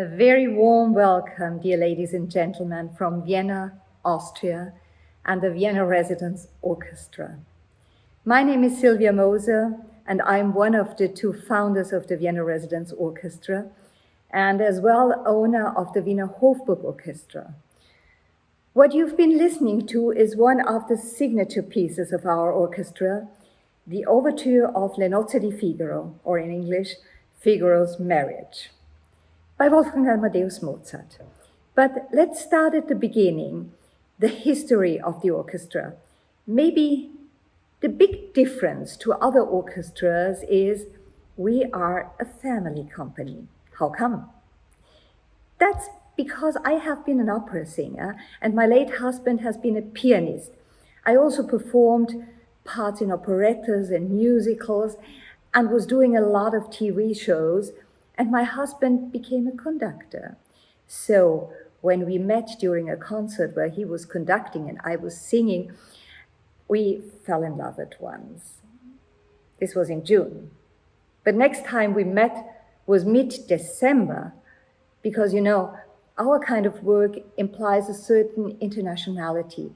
A very warm welcome, dear ladies and gentlemen, from Vienna, Austria, and the Vienna Residence Orchestra. My name is Sylvia Moser, and I'm one of the two founders of the Vienna Residence Orchestra, and as well owner of the Wiener Hofburg Orchestra. What you've been listening to is one of the signature pieces of our orchestra, the overture of Le Nozze di Figaro, or in English, Figaro's Marriage, by Wolfgang Amadeus Mozart. But let's start at the beginning, the history of the orchestra. Maybe the big difference to other orchestras is we are a family company. How come? That's because I have been an opera singer and my late husband has been a pianist. I also performed parts in operettas and musicals and was doing a lot of TV shows, and my husband became a conductor. So when we met during a concert where he was conducting and I was singing, we fell in love at once. This was in June. But next time we met was mid-December, because, our kind of work implies a certain internationality.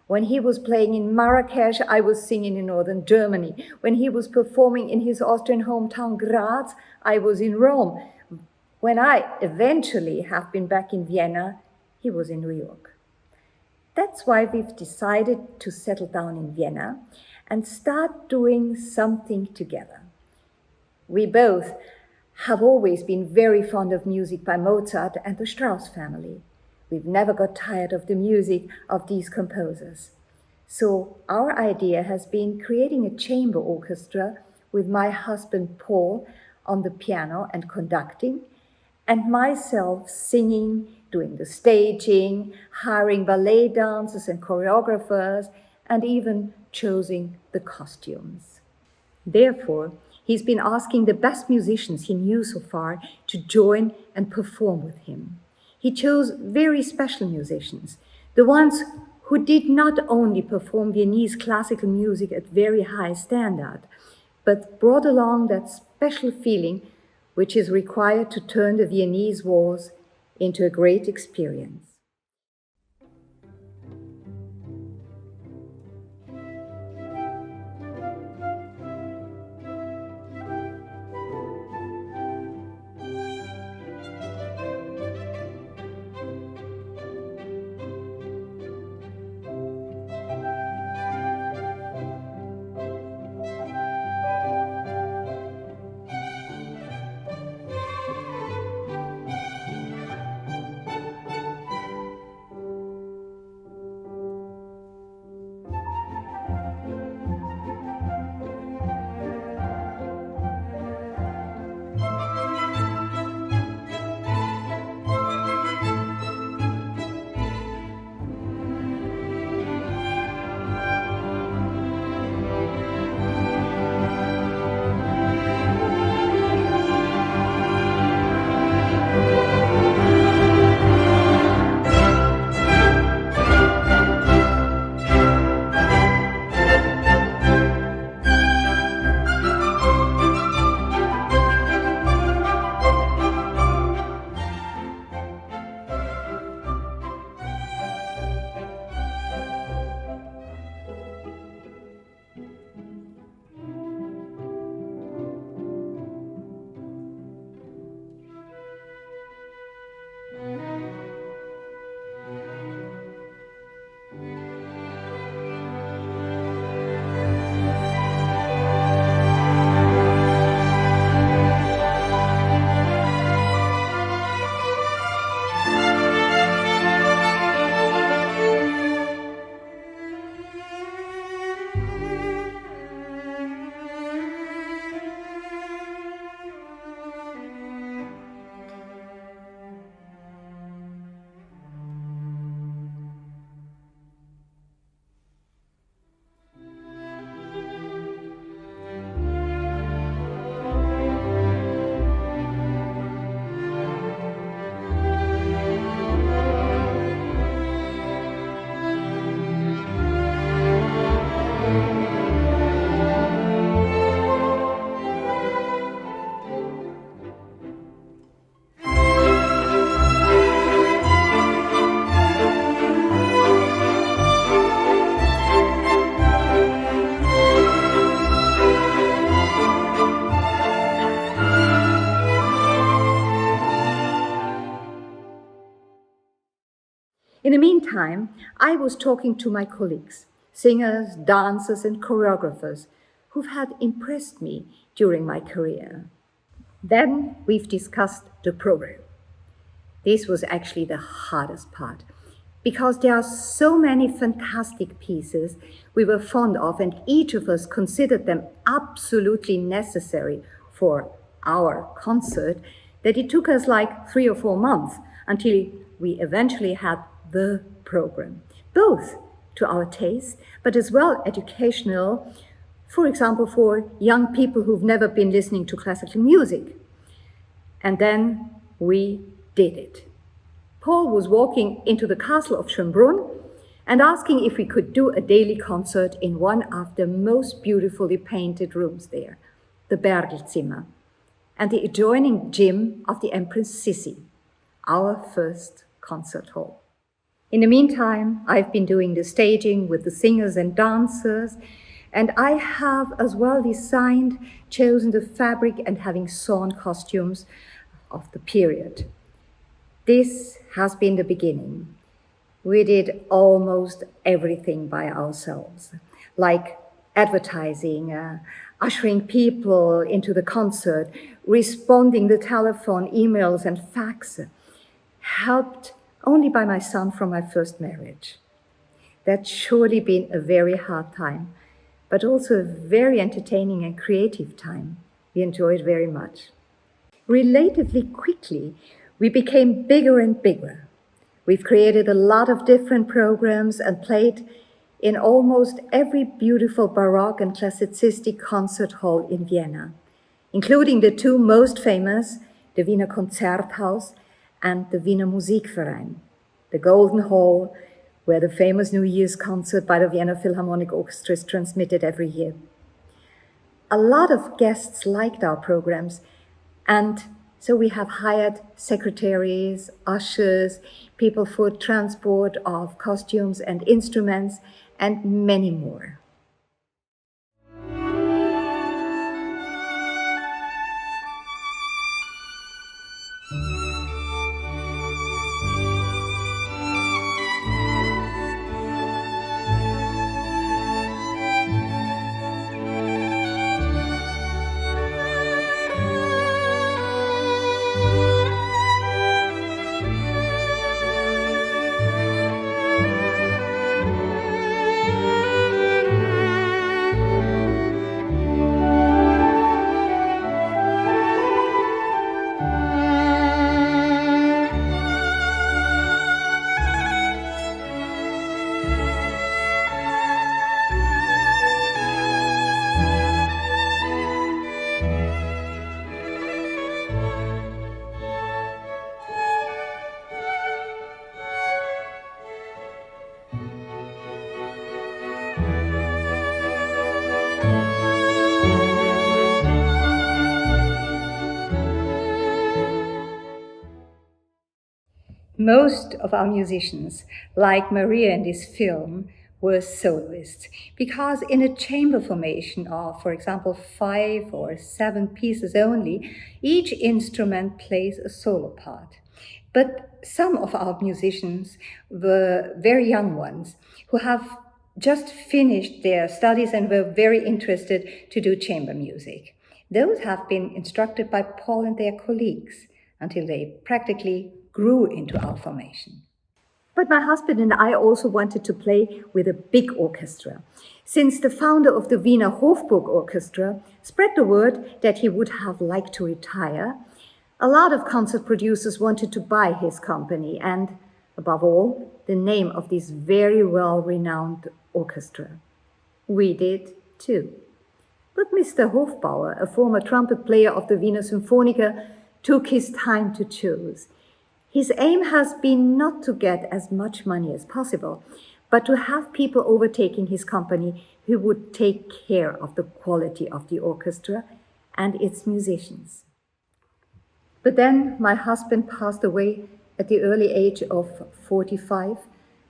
When he was playing in Marrakesh, I was singing in northern Germany. When he was performing in his Austrian hometown Graz, I was in Rome. When I eventually have been back in Vienna, he was in New York. That's why we've decided to settle down in Vienna and start doing something together. We both have always been very fond of music by Mozart and the Strauss family. We've never got tired of the music of these composers. So our idea has been creating a chamber orchestra with my husband Paul on the piano and conducting, and myself singing, doing the staging, hiring ballet dancers and choreographers, and even choosing the costumes. Therefore, he's been asking the best musicians he knew so far to join and perform with him. He chose very special musicians, the ones who did not only perform Viennese classical music at very high standard, but brought along that special feeling which is required to turn the Viennese waltz into a great experience. In the meantime, I was talking to my colleagues, singers, dancers, and choreographers who had impressed me during my career. Then we've discussed the program. This was actually the hardest part because there are so many fantastic pieces we were fond of, and each of us considered them absolutely necessary for our concert, that it took us like 3 or 4 months until we eventually had the program, both to our taste, but as well educational, for example, for young people who've never been listening to classical music. And then we did it. Paul was walking into the castle of Schönbrunn and asking if we could do a daily concert in one of the most beautifully painted rooms there, the Bergelzimmer, and the adjoining gym of the Empress Sissi, our first concert hall. In the meantime, I've been doing the staging with the singers and dancers, and I have as well designed, chosen the fabric, and having sewn costumes of the period. This has been the beginning. We did almost everything by ourselves, like advertising, ushering people into the concert, responding to telephone, emails, and fax, helped only by my son from my first marriage. That's surely been a very hard time, but also a very entertaining and creative time. We enjoyed very much. Relatively quickly, we became bigger and bigger. We've created a lot of different programs and played in almost every beautiful Baroque and Classicistic concert hall in Vienna, including the 2 most famous, the Wiener Konzerthaus and the Wiener Musikverein, the Golden Hall, where the famous New Year's concert by the Vienna Philharmonic Orchestra is transmitted every year. A lot of guests liked our programs, and so we have hired secretaries, ushers, people for transport of costumes and instruments, and many more. Most of our musicians, like Maria in this film, were soloists, because in a chamber formation of, for example, 5 or 7 pieces only, each instrument plays a solo part. But some of our musicians were very young ones who have just finished their studies and were very interested to do chamber music. Those have been instructed by Paul and their colleagues until they practically grew into our formation. But my husband and I also wanted to play with a big orchestra, since the founder of the Wiener Hofburg Orchestra spread the word that he would have liked to retire. A lot of concert producers wanted to buy his company and, above all, the name of this very well-renowned orchestra. We did too. But Mr. Hofbauer, a former trumpet player of the Wiener Symphoniker, took his time to choose. His aim has been not to get as much money as possible, but to have people overtaking his company who would take care of the quality of the orchestra and its musicians. But then my husband passed away at the early age of 45,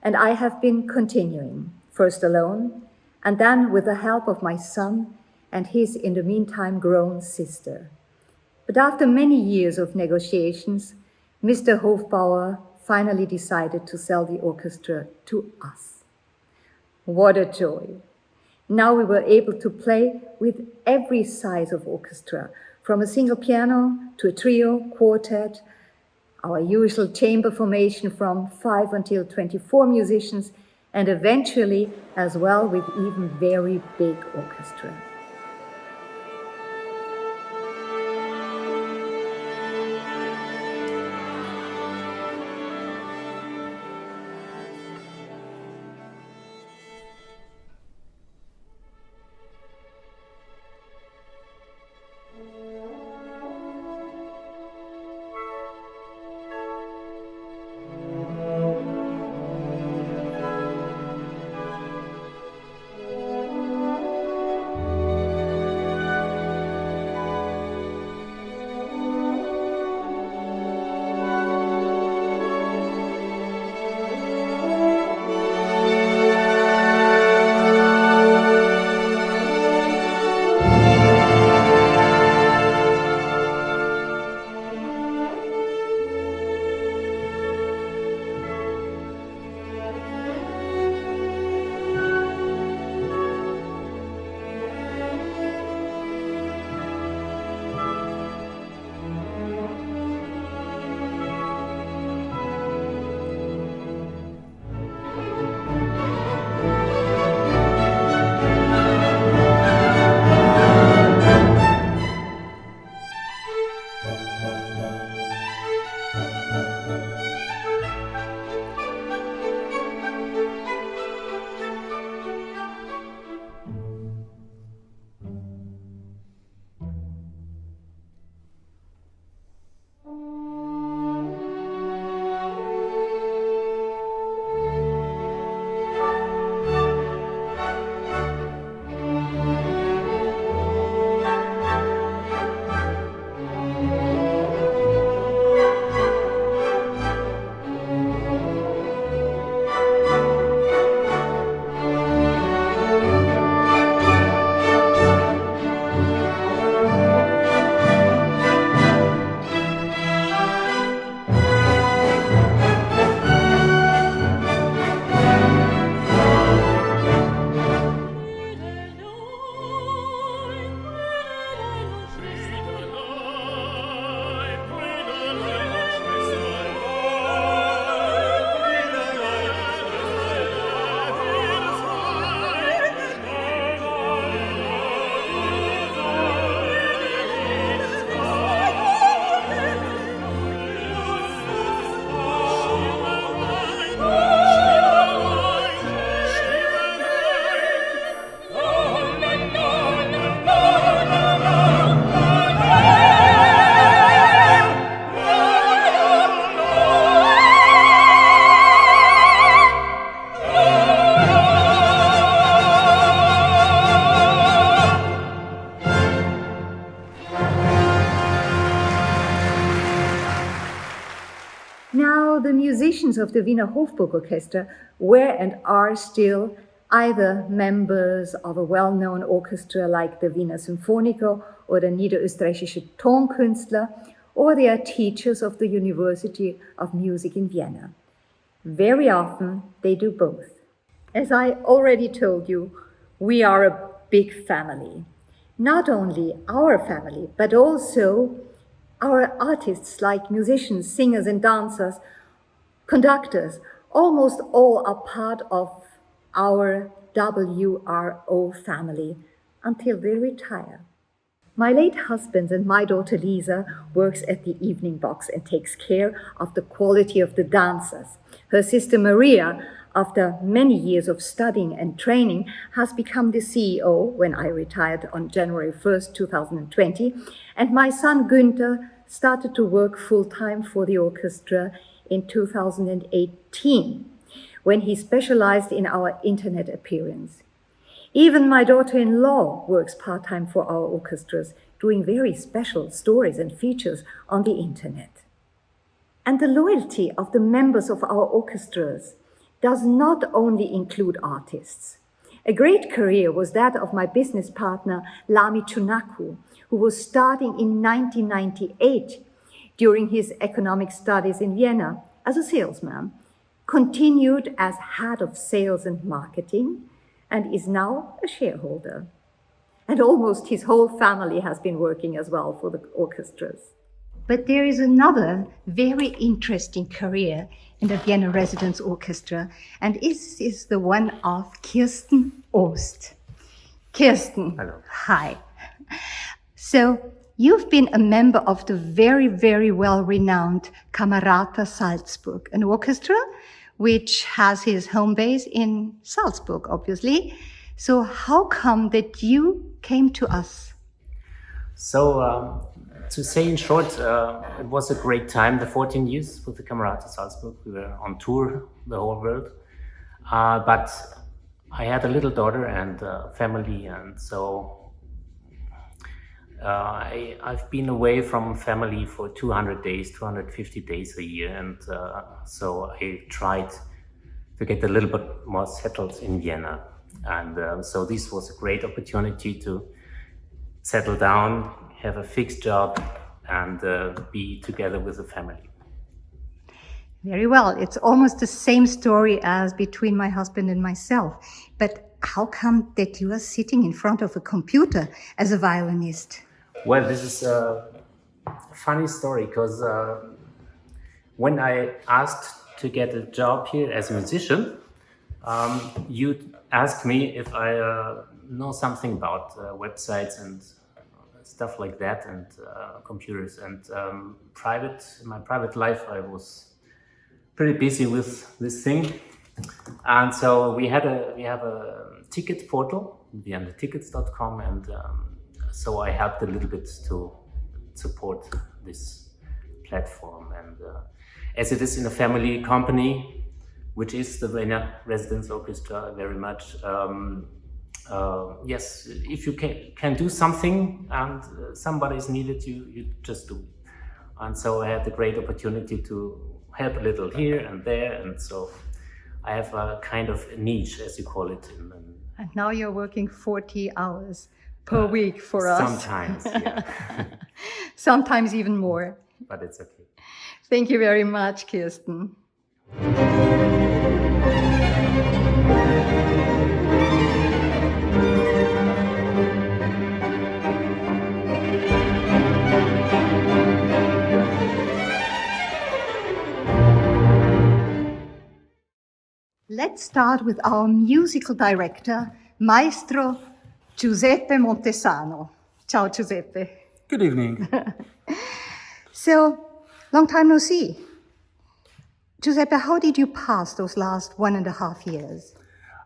and I have been continuing, first alone, and then with the help of my son and his, in the meantime, grown sister. But after many years of negotiations, Mr. Hofbauer finally decided to sell the orchestra to us. What a joy! Now we were able to play with every size of orchestra, from a single piano to a trio, quartet, our usual chamber formation from 5 until 24 musicians, and eventually as well with even very big orchestra. musicians of the Wiener Hofburg Orchestra were and are still either members of a well-known orchestra like the Wiener Symphoniker or the Niederösterreichische Tonkünstler, or they are teachers of the University of Music in Vienna. Very often they do both. As I already told you, we are a big family. Not only our family, but also our artists like musicians, singers and dancers, conductors, almost all are part of our WRO family until they retire. My late husband and my daughter Lisa works at the evening box and takes care of the quality of the dancers. Her sister Maria, after many years of studying and training, has become the CEO when I retired on January 1st, 2020. And my son Günther started to work full-time for the orchestra in 2018, when he specialized in our internet appearance. Even my daughter-in-law works part-time for our orchestras, doing very special stories and features on the internet. And the loyalty of the members of our orchestras does not only include artists. A great career was that of my business partner, Lami Chunaku, who was starting in 1998 during his economic studies in Vienna as a salesman, continued as head of sales and marketing, and is now a shareholder. And almost his whole family has been working as well for the orchestras. But there is another very interesting career in the Vienna Residence Orchestra, and this is the one of Kirsten Oost. Kirsten, hello. Hi. So you've been a member of the very, very well-renowned Camerata Salzburg, an orchestra which has his home base in Salzburg, obviously. So how come that you came to us? So, to say in short, it was a great time, the 14 years with the Camerata Salzburg. We were on tour the whole world. But I had a little daughter and family, and so I've been away from family for 200 days, 250 days a year, and so I tried to get a little bit more settled in Vienna. And so this was a great opportunity to settle down, have a fixed job, and be together with the family. Very well. It's almost the same story as between my husband and myself. But how come that you are sitting in front of a computer as a violinist? Well, this is a funny story, because when I asked to get a job here as a musician, you asked me if I know something about websites and stuff like that, and computers. And in my private life, I was pretty busy with this thing. And so we have a ticket portal, ViennaTickets.com, and so I helped a little bit to support this platform. And as it is in a family company, which is the Vienna Residence Orchestra very much, yes, if you can do something and somebody is needed, you just do. And so I had the great opportunity to help a little here and there, and so I have a kind of niche, as you call it. And now you're working 40 hours per week for us. Sometimes, yeah. Sometimes even more. But it's okay. Thank you very much, Kirsten. Let's start with our musical director, Maestro Giuseppe Montesano. Ciao, Giuseppe. Good evening. So, long time no see. Giuseppe, how did you pass those last 1.5 years?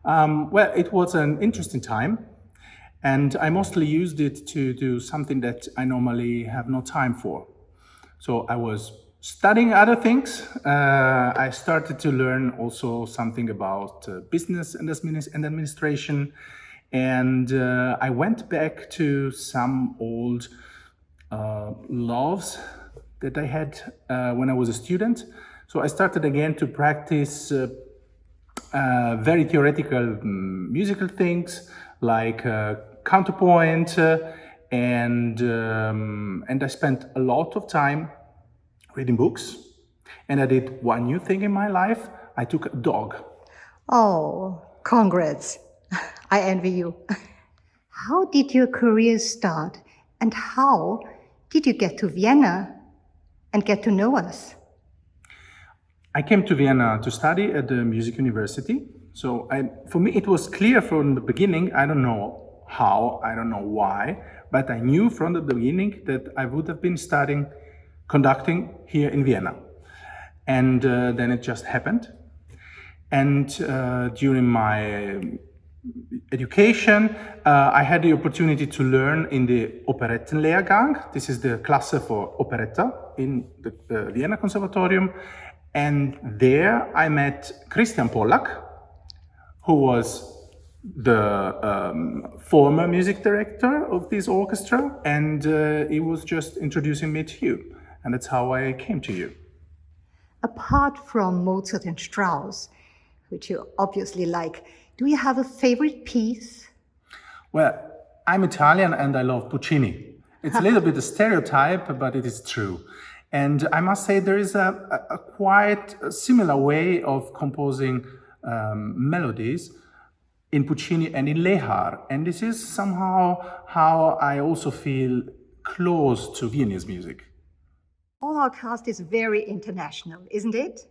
Well, it was an interesting time, and I mostly used it to do something that I normally have no time for. So I was studying other things. I started to learn also something about business and administration, and I went back to some old loves that I had when I was a student. So I started again to practice very theoretical musical things like counterpoint, and I spent a lot of time reading books. And I did one new thing in my life. I took a dog. Oh, congrats. I envy you. How did your career start, and how did you get to Vienna and get to know us? I came to Vienna to study at the music university. So for me, it was clear from the beginning. I don't know how, I don't know why, but I knew from the beginning that I would have been studying conducting here in Vienna. And then it just happened. And during my education, I had the opportunity to learn in the Operettenlehrgang. This is the Klasse for Operetta in the Vienna Conservatorium. And there I met Christian Pollack, who was the former music director of this orchestra, and he was just introducing me to you. And that's how I came to you. Apart from Mozart and Strauss, which you obviously like, do you have a favorite piece? Well, I'm Italian and I love Puccini. It's a little bit a stereotype, but it is true. And I must say there is a quite similar way of composing melodies in Puccini and in Lehar. And this is somehow how I also feel close to Viennese music. All our cast is very international, isn't it?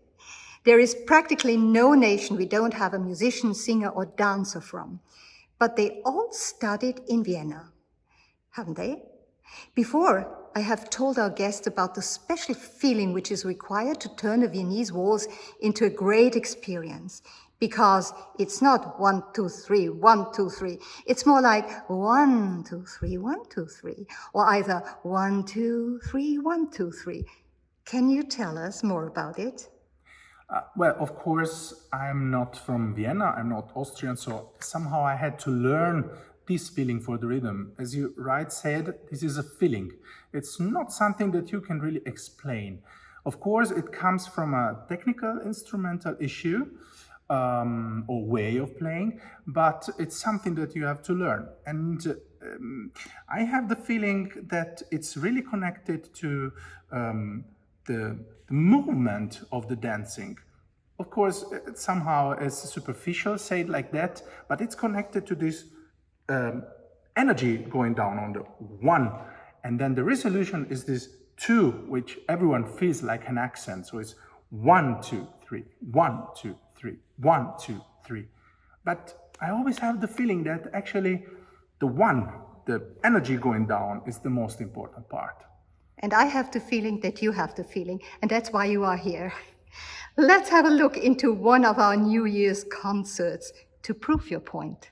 There is practically no nation we don't have a musician, singer, or dancer from. But they all studied in Vienna, haven't they? Before, I have told our guests about the special feeling which is required to turn a Viennese waltz into a great experience. Because it's not 1, 2, 3, 1, 2, 3. It's more like 1, 2, 3, 1, 2, 3. Or either 1, 2, 3, 1, 2, 3. Can you tell us more about it? Well, of course, I'm not from Vienna, I'm not Austrian, so somehow I had to learn this feeling for the rhythm. As you right said, this is a feeling. It's not something that you can really explain. Of course, it comes from a technical instrumental issue or way of playing, but it's something that you have to learn. And I have the feeling that it's really connected to the movement of the dancing. Of course, it somehow is superficial, say it like that, but it's connected to this energy going down on the 1. And then the resolution is this 2, which everyone feels like an accent. So it's 1, 2, 3, 1, 2, 3, 1, 2, 3. But I always have the feeling that actually the 1, the energy going down, is the most important part. And I have the feeling that you have the feeling, and that's why you are here. Let's have a look into one of our New Year's concerts to prove your point.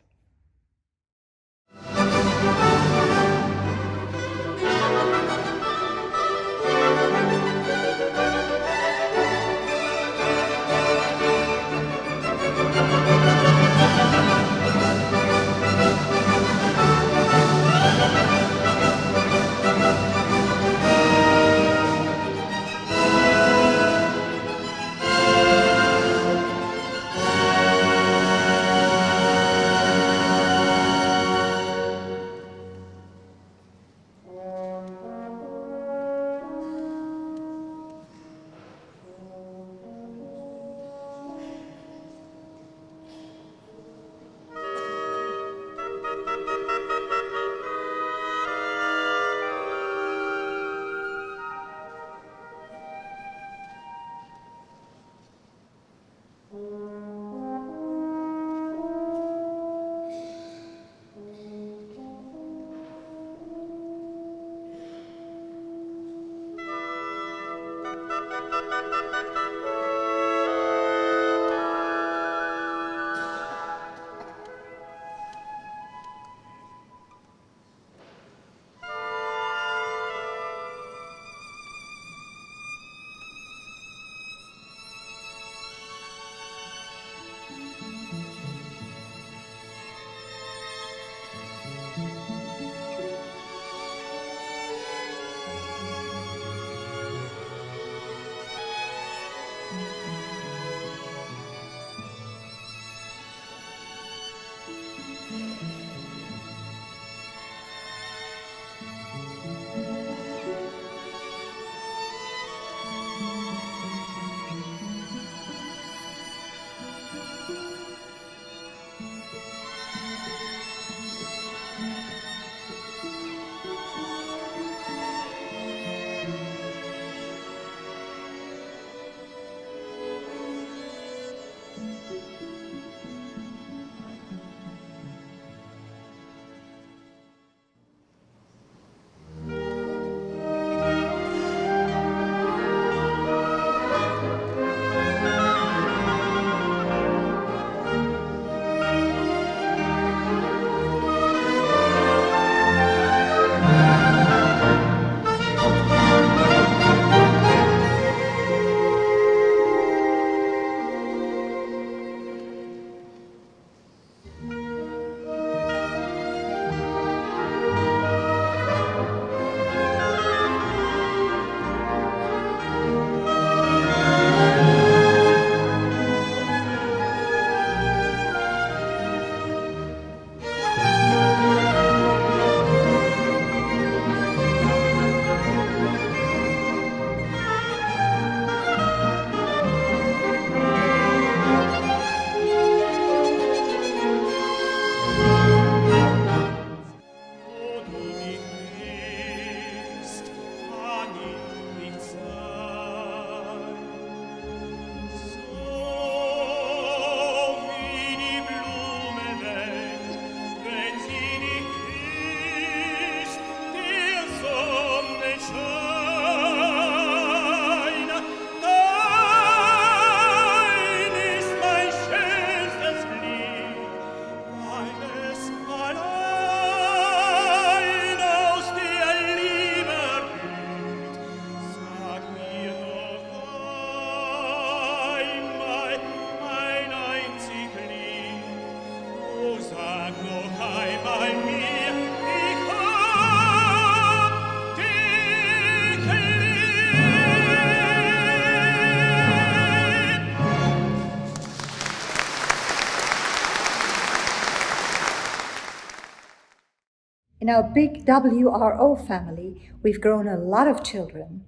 In our big WRO family, we've grown a lot of children.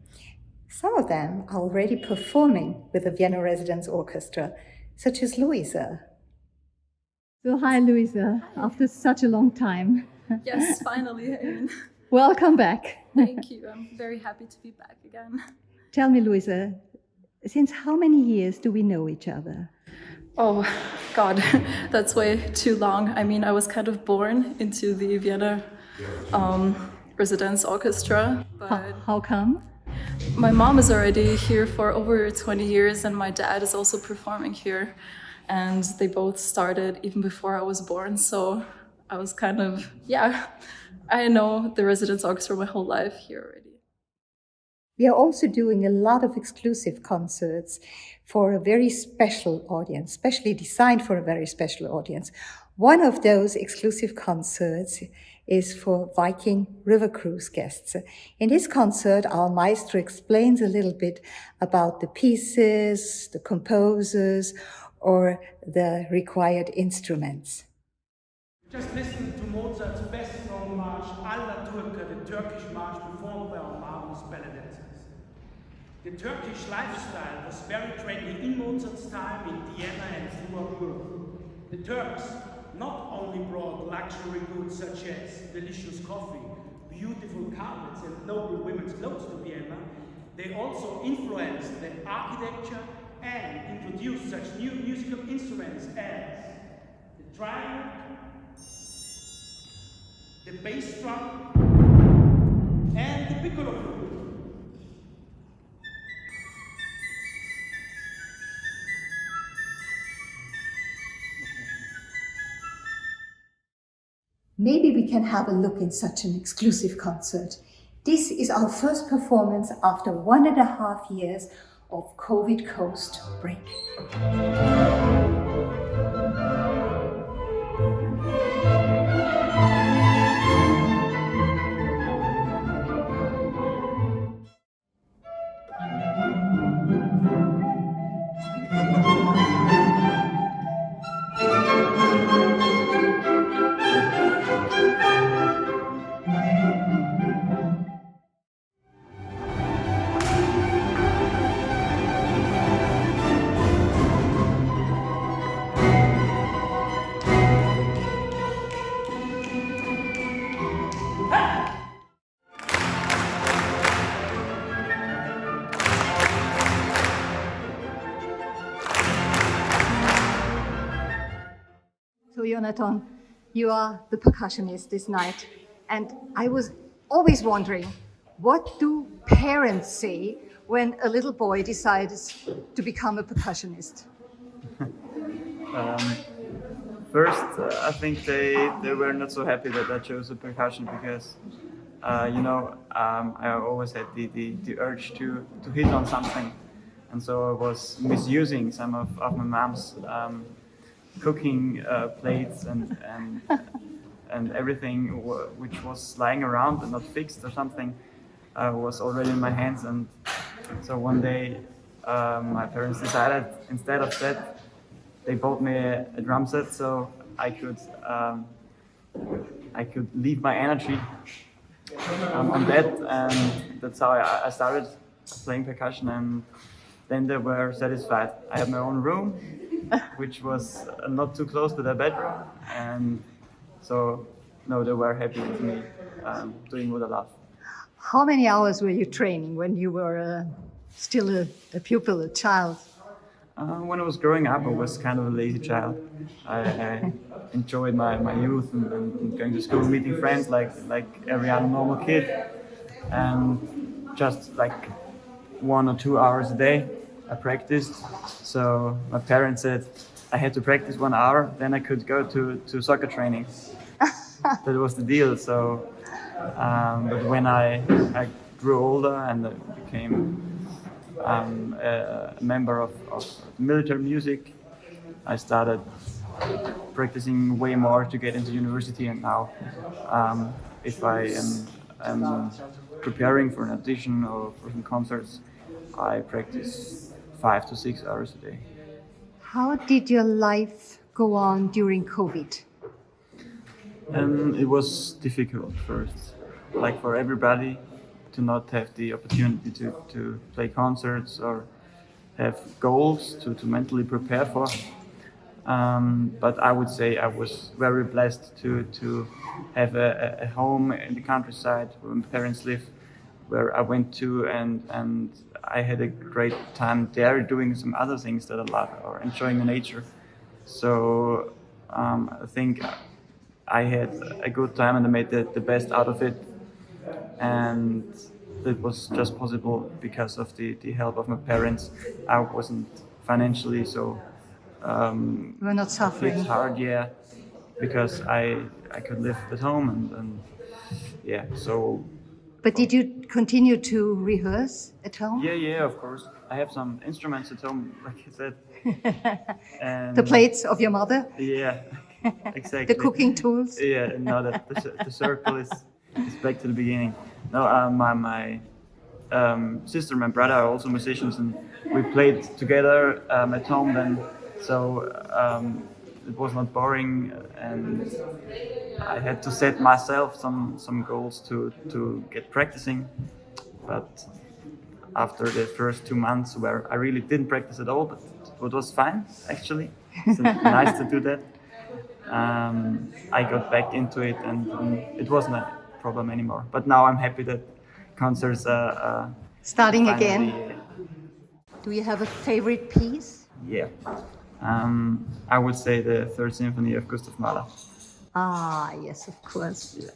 Some of them are already performing with the Vienna Residence Orchestra, such as Luisa. So hi, Luisa, after such a long time. Yes, finally. I mean, Welcome back. thank you. I'm very happy to be back again. Tell me, Luisa, since how many years do we know each other? Oh, God, that's way too long. I mean, I was kind of born into the Vienna Residence Orchestra, but How come? my mom is already here for over 20 years, and my dad is also performing here. And they both started even before I was born, so I was kind of, yeah, I know the Residence Orchestra my whole life here already. We are also doing a lot of exclusive concerts for a very special audience, specially designed for a very special audience. One of those exclusive concerts is for Viking river cruise guests. In this concert, our maestro explains a little bit about the pieces, the composers, or the required instruments. Just listen to Mozart's best-known march, Alla Turca, the Turkish march performed by our marvelous ballet dancers. The Turkish lifestyle was very trendy in Mozart's time in Vienna and throughout Europe. The Turks not only brought luxury goods such as delicious coffee, beautiful carpets and noble women's clothes to Vienna, they also influenced the architecture and introduced such new musical instruments as the triangle, the bass drum, and the piccolo flute. Maybe we can have a look in such an exclusive concert. This is our first performance after 1.5 years of COVID coast break. So Jonathan, you are the percussionist this night, and I was always wondering, what do parents say when a little boy decides to become a percussionist? First, I think they were not so happy that I chose the percussion because, I always had the urge to hit on something, and so I was misusing some of my mom's cooking plates and everything which was lying around and not fixed or something was already in my hands. And so one day my parents decided instead of that they bought me a drum set so I could leave my energy on that, and that's how I started playing percussion. And then they were satisfied. I had my own room, which was not too close to their bedroom, and so no, they were happy with me doing what I love. How many hours were you training when you were still a pupil, a child? When I was growing up, I was kind of a lazy child. I enjoyed my youth and going to school, meeting friends like every other normal kid, and just like 1 or 2 hours a day I practiced. So my parents said I had to practice 1 hour, then I could go to soccer training. That was the deal. So, but when I grew older and I became a member of military music, I started practicing way more to get into university. And now, if I am preparing for an audition or for some concerts, I practice 5 to 6 hours a day. How did your life go on during COVID? And it was difficult first, like for everybody, to not have the opportunity to play concerts or have goals to mentally prepare for. But I would say I was very blessed to have a home in the countryside where my parents live, where I went to, and I had a great time there doing some other things that I love or enjoying the nature. So I think I had a good time and I made the best out of it. And it was just possible because of the help of my parents. I wasn't financially so We're not suffering. it's hard, yeah, because I could live at home and yeah, so But did you continue to rehearse at home? yeah, of course. I have some instruments at home, like I said. And The plates of your mother? yeah, exactly. The cooking tools? Yeah, no, the circle is back to the beginning. No, my sister and my brother are also musicians, and we played together at home then. So it was not boring, and I had to set myself some goals to get practicing. But after the first 2 months, where I really didn't practice at all, but it was fine actually. It's nice to do that. I got back into it, and it wasn't a problem anymore. But now I'm happy that concerts are Starting finally, again? Do you have a favorite piece? Yeah. I would say the Third Symphony of Gustav Mahler. Ah, yes, of course. Yeah.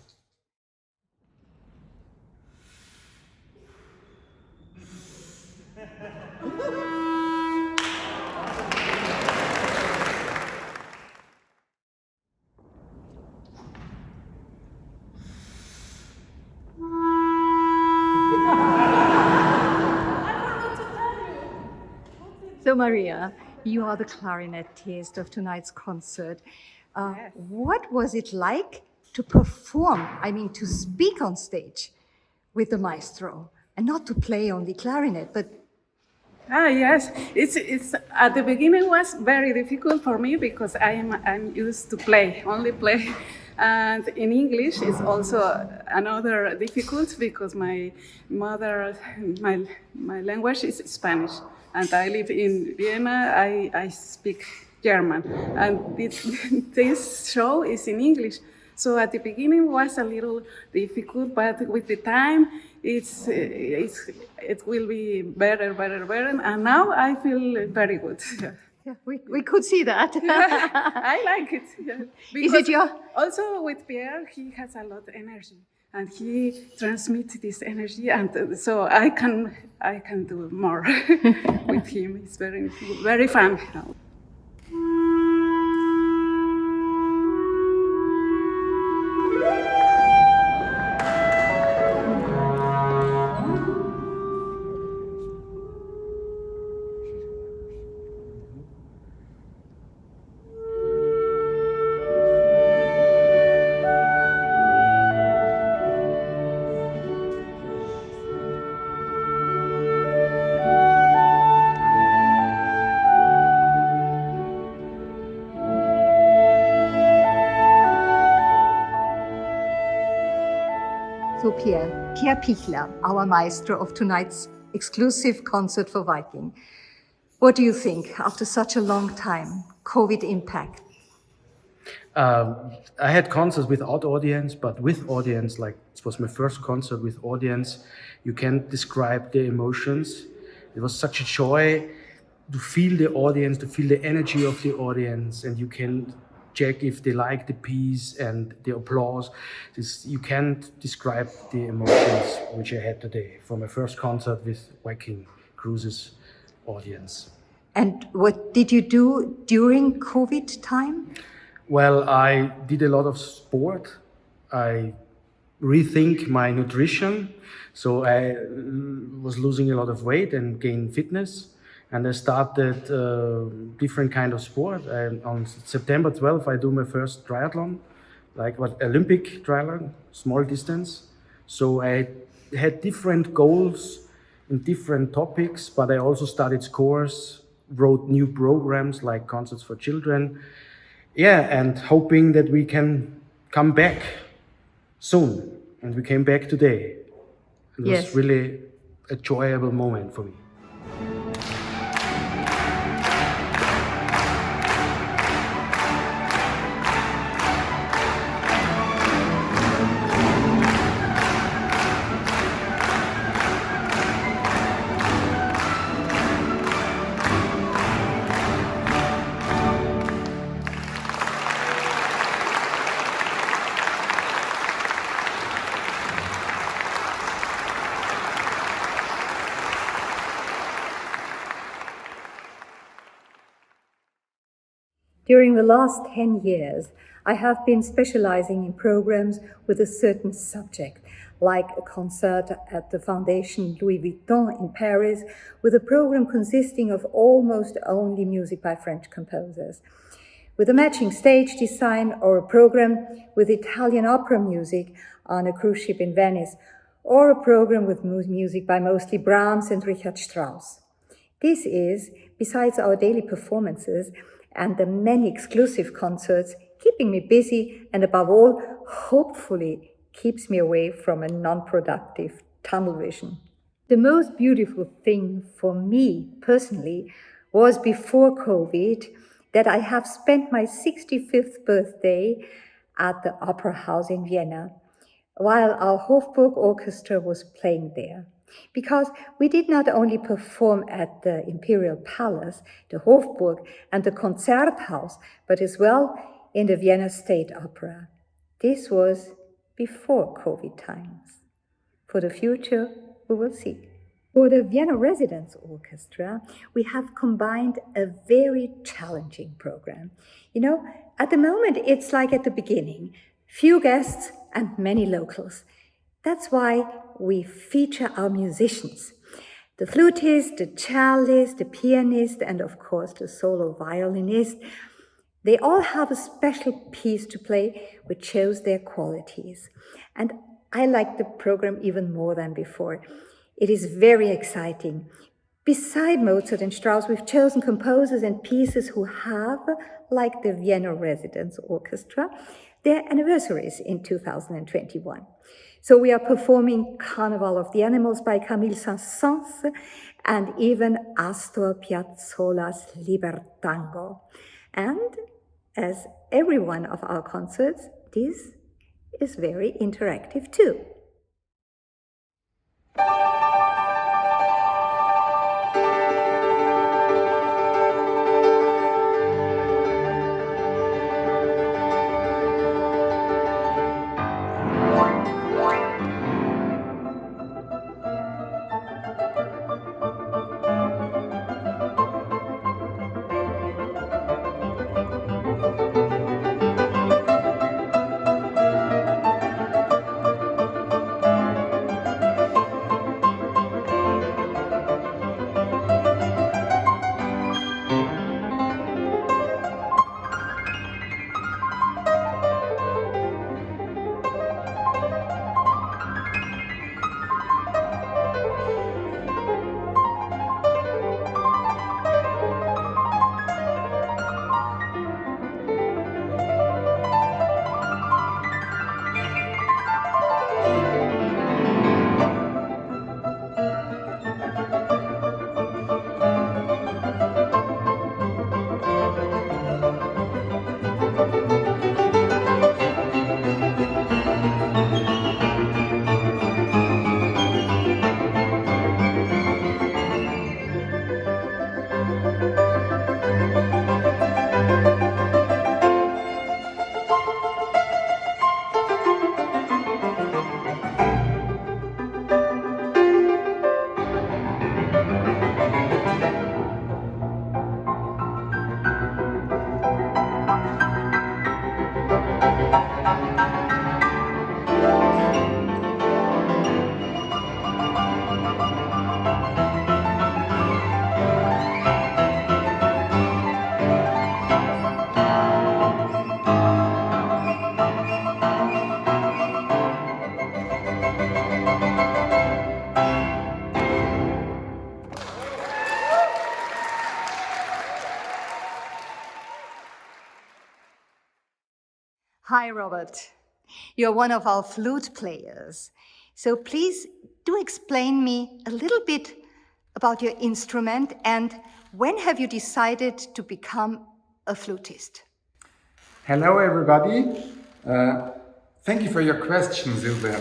So, Maria, you are the clarinettist of tonight's concert. What was it like to perform, I mean, to speak on stage with the maestro and not to play only clarinet, but Yes, it's at the beginning was very difficult for me because I'm used to only play, and in English is also another difficult because my language is Spanish, and I live in Vienna. I speak German, and this show is in English. So at the beginning was a little difficult, but with the time, it will be better, and now I feel very good. yeah, we could see that. I like it. Yeah. Is it your... Also with Pierre, he has a lot of energy, and he transmits this energy, and so I can do more with him. It's very fun. So Pierre Pichler, our maestro of tonight's exclusive concert for Viking. What do you think after such a long time, COVID impact? I had concerts without audience, but with audience, like it was my first concert with audience. You can't describe the emotions. It was such a joy to feel the audience, to feel the energy of the audience, and you can check if they like the piece and the applause. You can't describe the emotions which I had today for my first concert with Viking Cruises audience. And what did you do during COVID time? Well, I did a lot of sport. I rethink my nutrition. So I was losing a lot of weight and gained fitness. And I started different kind of sport. On September 12th, I do my first triathlon, Olympic triathlon, small distance. So I had different goals in different topics, but I also studied scores, wrote new programs like concerts for children. Yeah, and hoping that we can come back soon. And we came back today. It Yes. was really a enjoyable moment for me. During the last 10 years, I have been specializing in programs with a certain subject, like a concert at the Foundation Louis Vuitton in Paris, with a program consisting of almost only music by French composers, with a matching stage design, or a program with Italian opera music on a cruise ship in Venice, or a program with music by mostly Brahms and Richard Strauss. This is, besides our daily performances and the many exclusive concerts, keeping me busy and, above all, hopefully keeps me away from a non-productive tunnel vision. The most beautiful thing for me personally was before COVID that I have spent my 65th birthday at the Opera House in Vienna, while our Hofburg Orchestra was playing there. Because we did not only perform at the Imperial Palace, the Hofburg, and the Konzerthaus, but as well in the Vienna State Opera. This was before COVID times. For the future, we will see. For the Vienna Residence Orchestra, we have combined a very challenging program. You know, at the moment, it's like at the beginning, few guests and many locals. That's why we feature our musicians. The flutist, the cellist, the pianist, and of course the solo violinist. They all have a special piece to play which shows their qualities. And I like the program even more than before. It is very exciting. Beside Mozart and Strauss, we've chosen composers and pieces who have, like the Vienna Residence Orchestra, their anniversaries in 2021. So we are performing Carnival of the Animals by Camille Saint-Saëns and even Astor Piazzolla's Libertango. And as every one of our concerts, this is very interactive too. Hi, Robert. You're one of our flute players. So please do explain me a little bit about your instrument and when have you decided to become a flutist? Hello, everybody. Thank you for your question, Sylvia.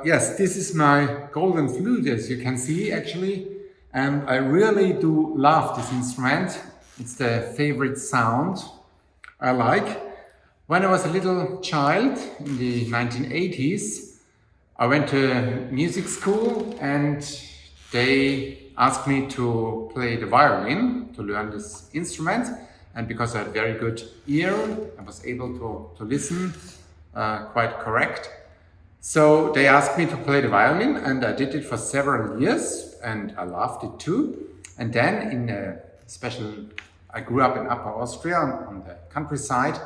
Yes, this is my golden flute, as you can see, actually. And I really do love this instrument. It's the favorite sound I like. When I was a little child in the 1980s, I went to music school and they asked me to play the violin, to learn this instrument. And because I had a very good ear, I was able to listen quite correct. So they asked me to play the violin and I did it for several years and I loved it too. And then in a I grew up in Upper Austria on the countryside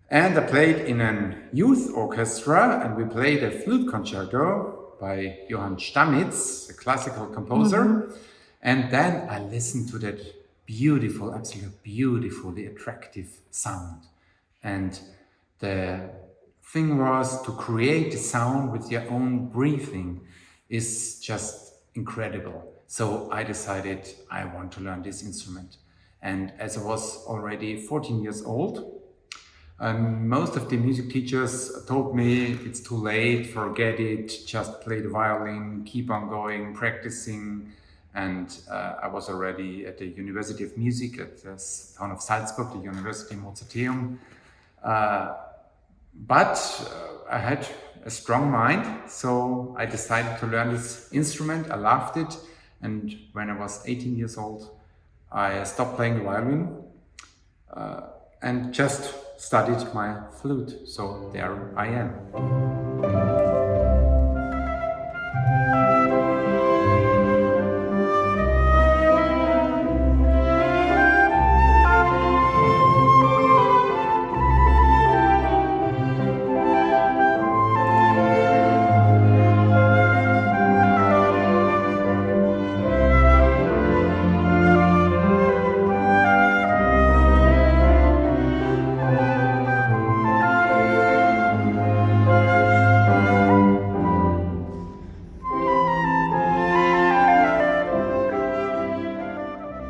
and I played in a youth orchestra and we played a flute concerto by Johann Stamitz, a classical composer. Mm-hmm. And then I listened to that beautiful, absolutely beautifully attractive sound. And the thing was to create the sound with your own breathing is just incredible. So I decided I want to learn this instrument. And as I was already 14 years old, most of the music teachers told me it's too late, forget it, just play the violin, keep on going, practicing. And I was already at the University of Music at the town of Salzburg, the University Mozarteum. But I had a strong mind, so I decided to learn this instrument. I loved it. And when I was 18 years old, I stopped playing the violin and just studied my flute. So there I am.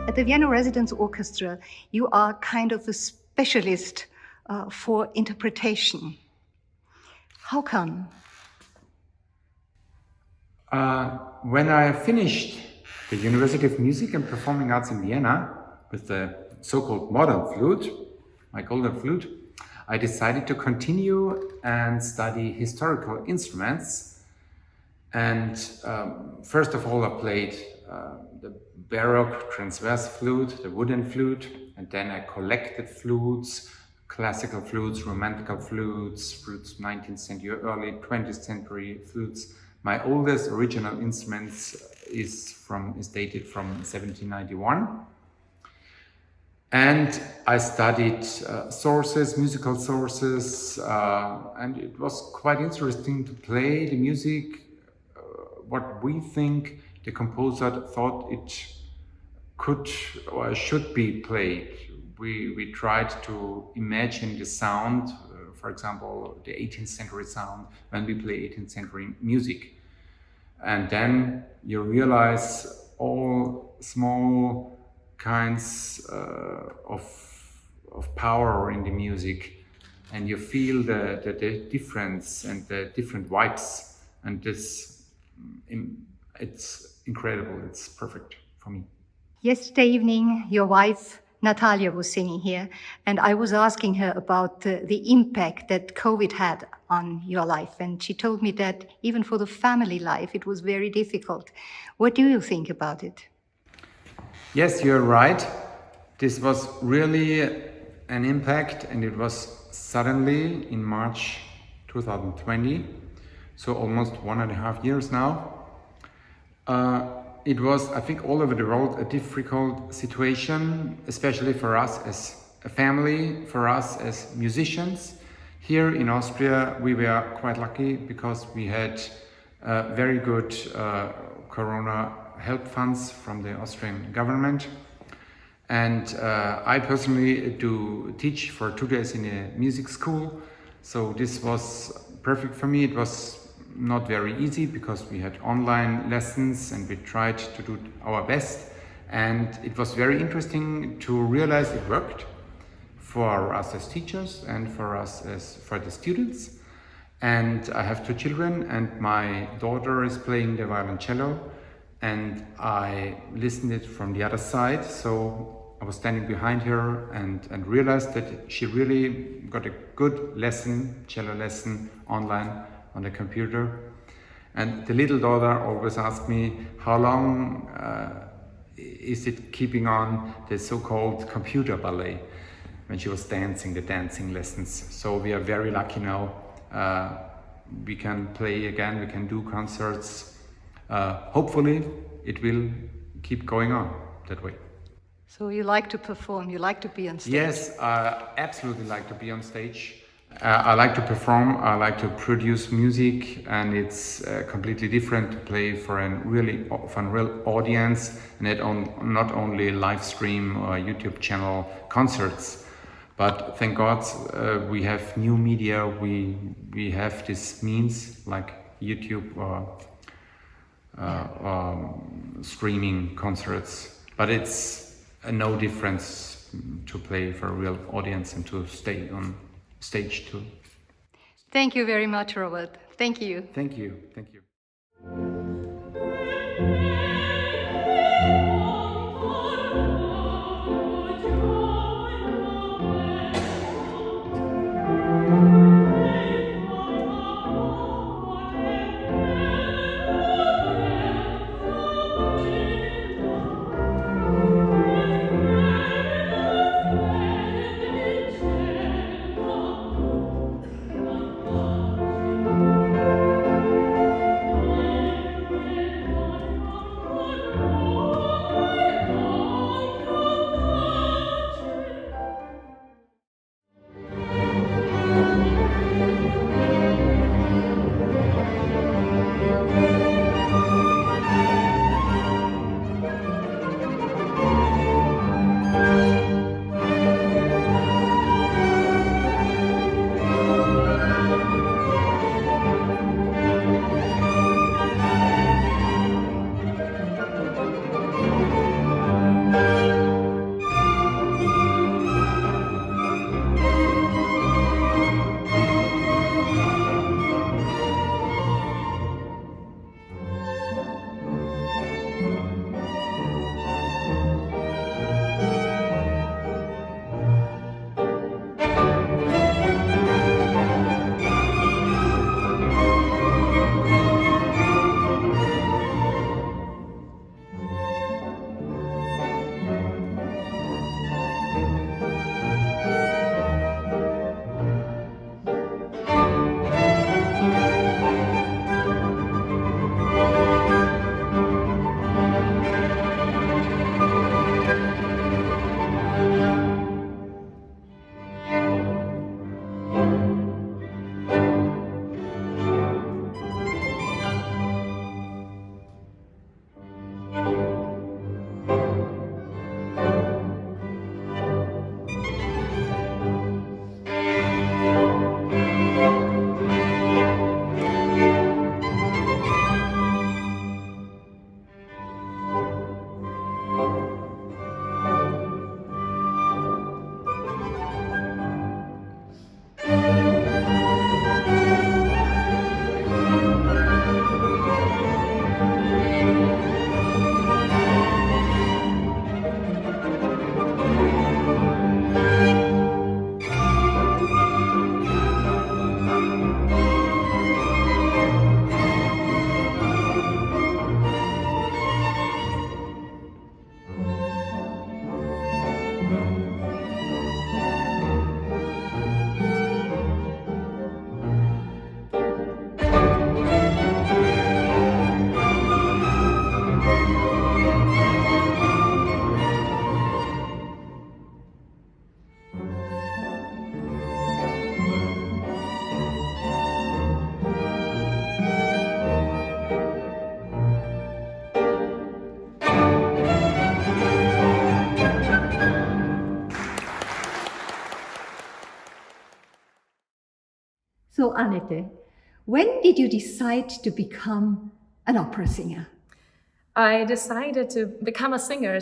At the Vienna Residence Orchestra, you are kind of a specialist for interpretation. How come? When I finished the University of Music and Performing Arts in Vienna with the so-called modern flute, my golden flute, I decided to continue and study historical instruments. And first of all, I played the Baroque transverse flute, the wooden flute, and then I collected flutes, classical flutes, romantical flutes, flutes 19th century, early 20th century flutes. My oldest original instruments is dated from 1791. And I studied musical sources, and it was quite interesting to play the music, what we think the composer thought it could or should be played. We tried to imagine the sound, for example, the 18th century sound when we play 18th century music. And then you realize all small kinds of power in the music, and you feel the difference and the different vibes, and this it's incredible. It's perfect for me. Yesterday evening, your wife, Natalia, was singing here, and I was asking her about the impact that COVID had on your life. And she told me that even for the family life, it was very difficult. What do you think about it? Yes, you're right. This was really an impact, and it was suddenly in March 2020, so almost 1.5 years now. It was, I think, all over the world a difficult situation, especially for us as a family, for us as musicians. Here in Austria, we were quite lucky because we had very good Corona help funds from the Austrian government. And I personally do teach for 2 days in a music school. So this was perfect for me. It was not very easy because we had online lessons and we tried to do our best. And it was very interesting to realize it worked for us as teachers and for us as for the students. And I have 2 children, and my daughter is playing the violoncello, and I listened it from the other side. So I was standing behind her and realized that she really got a good lesson, cello lesson online on the computer. And the little daughter always asked me, how long is it keeping on the so-called computer ballet when she was dancing, the dancing lessons. So we are very lucky now. We can play again, we can do concerts. Hopefully it will keep going on that way. So you like to perform, you like to be on stage? Yes, I absolutely like to be on stage. I like to perform, I like to produce music, and it's completely different to play for a real audience, and not only live stream or YouTube channel concerts. But thank God we have new media, we have this means like YouTube or streaming concerts. But it's no difference to play for a real audience and to stay on stage too. Thank you very much, Robert. Thank you. Thank you. Thank you. So, Annette, when did you decide to become an opera singer? I decided to become a singer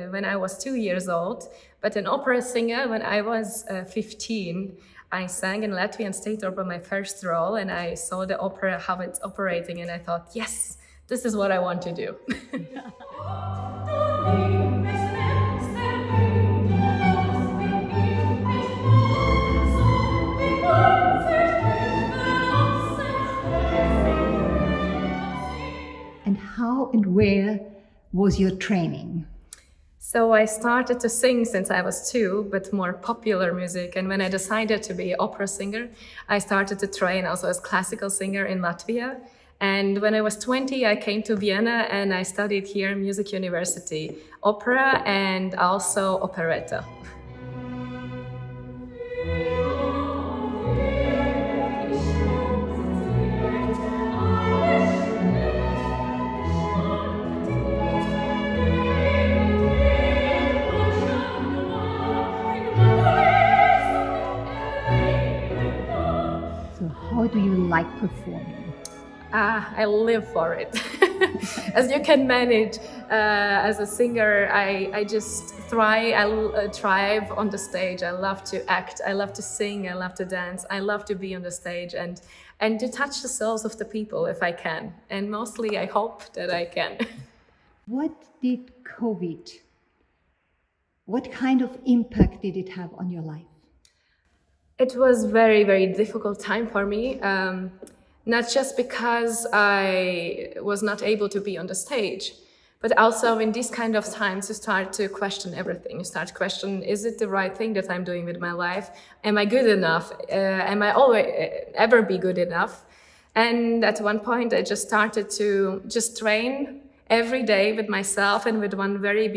when I was 2 years old, but an opera singer when I was 15. I sang in Latvian State Opera my first role, and I saw the opera, how it's operating, and I thought, yes, this is what I want to do. And how and where was your training? So I started to sing since I was 2, but more popular music. And when I decided to be an opera singer, I started to train also as classical singer in Latvia. And when I was 20, I came to Vienna and I studied here Music University, opera and also operetta. So how do you like performing? I live for it. As you can manage, as a singer, I just thrive on the stage. I love to act, I love to sing, I love to dance, I love to be on the stage and to touch the souls of the people if I can. And mostly I hope that I can. What did COVID, what kind of impact did it have on your life? It was very, very difficult time for me. Not just because I was not able to be on the stage, but also in these kind of times you start to question everything. You start to question, is it the right thing that I'm doing with my life? Am I good enough? Am I always ever be good enough? And at one point I just started to just train every day with myself and with one very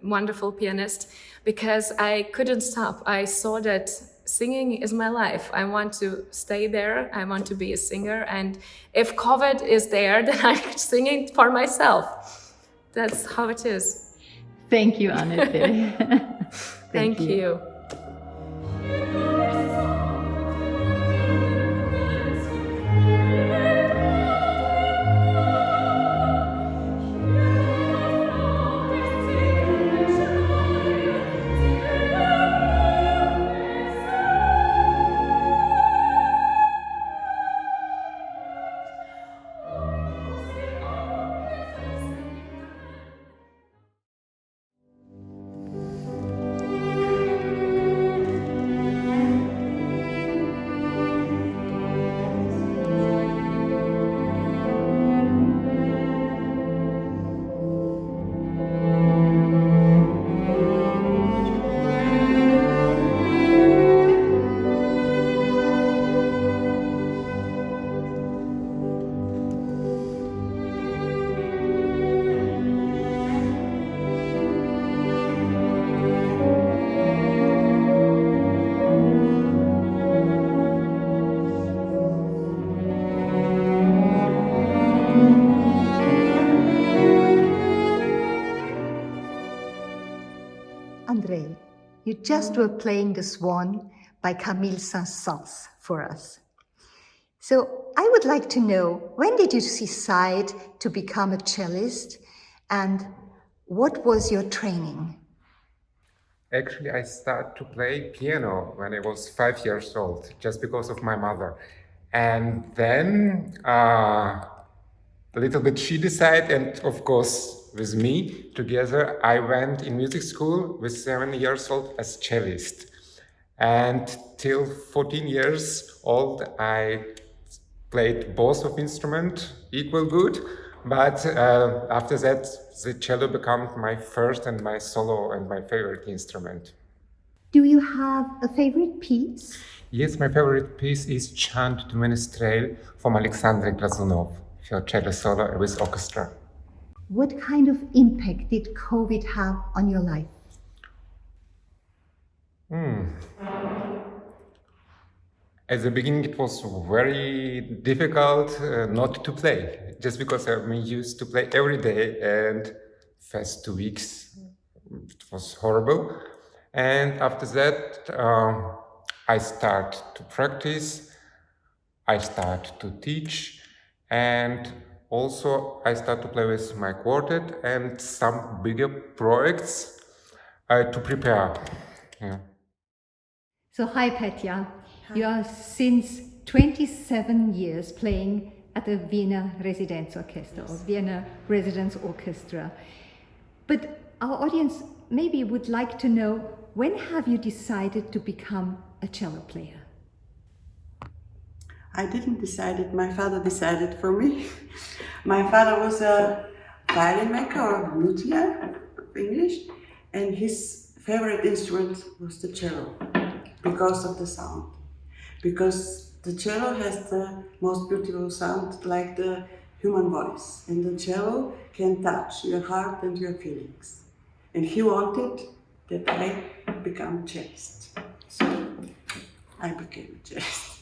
wonderful pianist, because I couldn't stop. I saw that singing is my life. I want to stay there. I want to be a singer. And if COVID is there, then I'm singing for myself. That's how it is. Thank you, Annette. Thank you. Andrei, you just were playing The Swan by Camille Saint-Saëns for us. So I would like to know, when did you decide to become a cellist and what was your training? Actually, I started to play piano when I was 5 years old, just because of my mother. And then a little bit she decided, and of course with me together, I went in music school with 7 years old as cellist. And till 14 years old, I played both of instruments equal good. But after that, the cello became my first and my solo and my favorite instrument. Do you have a favorite piece? Yes, my favorite piece is Chant du Ménestrel from Alexandre Glazunov for cello solo with orchestra. What kind of impact did COVID have on your life? At the beginning, it was very difficult not to play, just because I'm used to play every day, and first 2 weeks it was horrible. And after that, I started to practice, I start to teach, and also I start to play with my quartet and some bigger projects to prepare. Yeah. So hi Petja, you are since 27 years playing at the Vienna Residence Orchestra, or Vienna Residence Orchestra. But our audience maybe would like to know, when have you decided to become a cello player? I didn't decide it, my father decided for me. My father was a violin maker or luthier of English, and his favorite instrument was the cello because of the sound. Because the cello has the most beautiful sound, like the human voice, and the cello can touch your heart and your feelings. And he wanted that I become a cellist. So I became a cellist.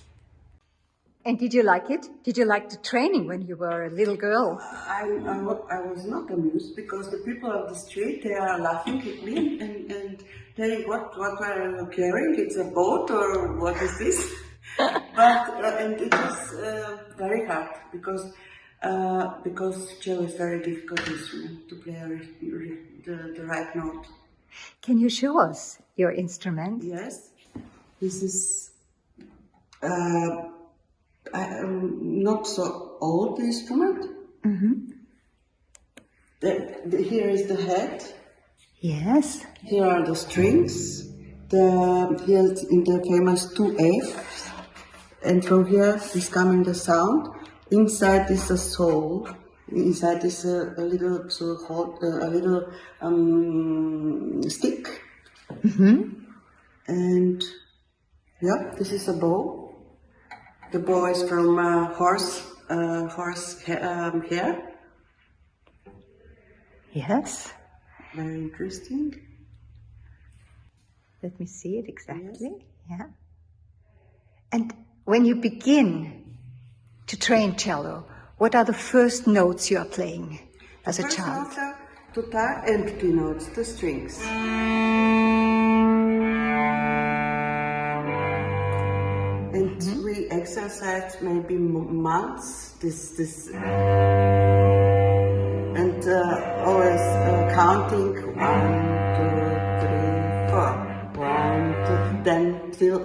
And did you like it? Did you like the training when you were a little girl? I was not amused because the people of the street, they are laughing at me and telling what are you carrying? It's a boat or what is this? And it was very hard because cello is a very difficult instrument to play the right note. Can you show us your instrument? Yes, this is not so old instrument. Mm-hmm. Here is the head. Yes. Here are the strings. Here in the famous 2F, and from here is coming the sound. Inside is a soul. Inside is a little stick. Mm-hmm. And yeah, this is a bow. The bow is from horse hair. Yes. Very interesting. Let me see it exactly. Yes. Yeah. And when you begin to train cello, what are the first notes you are playing as a child? First notes are tutar, empty notes, the strings. And we exercise maybe months and always counting 1, 2, 3, 4. 1, 2, then till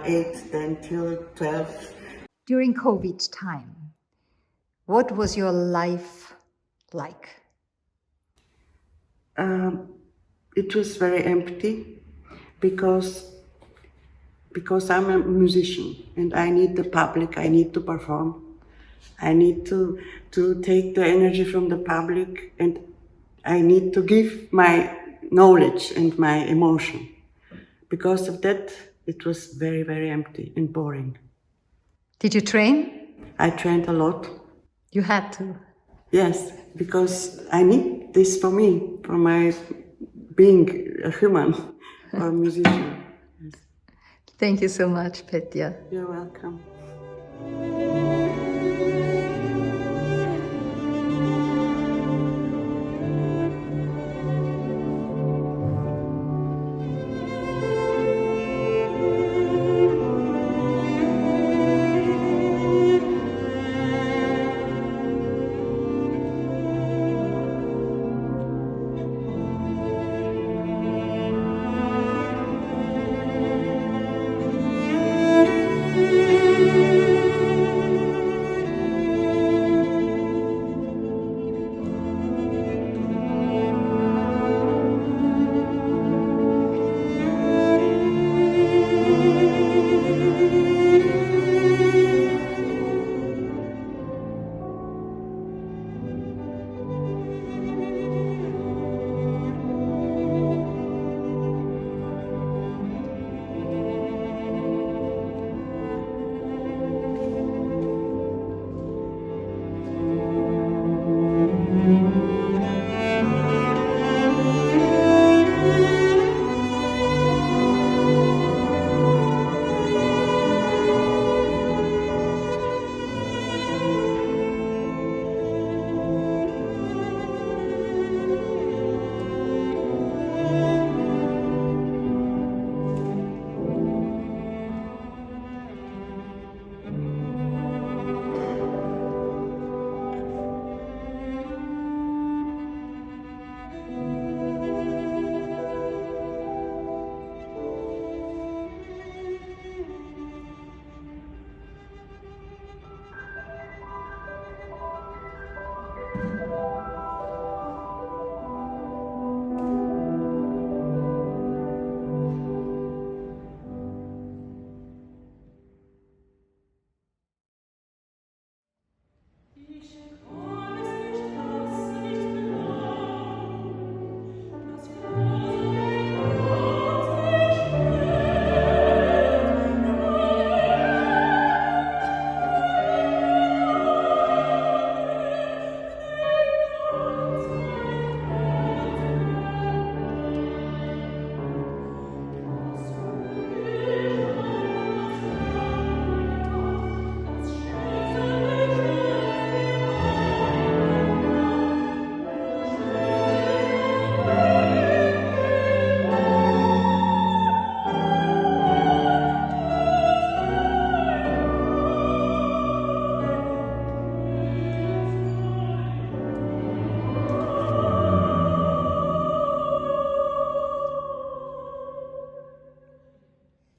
8, then till 12. During COVID time, what was your life like? It was very empty because I'm a musician and I need the public, I need to perform. I need to take the energy from the public, and I need to give my knowledge and my emotion. Because of that, it was very, very empty and boring. Did you train? I trained a lot. You had to? Yes, because I need this for me, for my being a human or a musician. Yes. Thank you so much, Petja. You're welcome.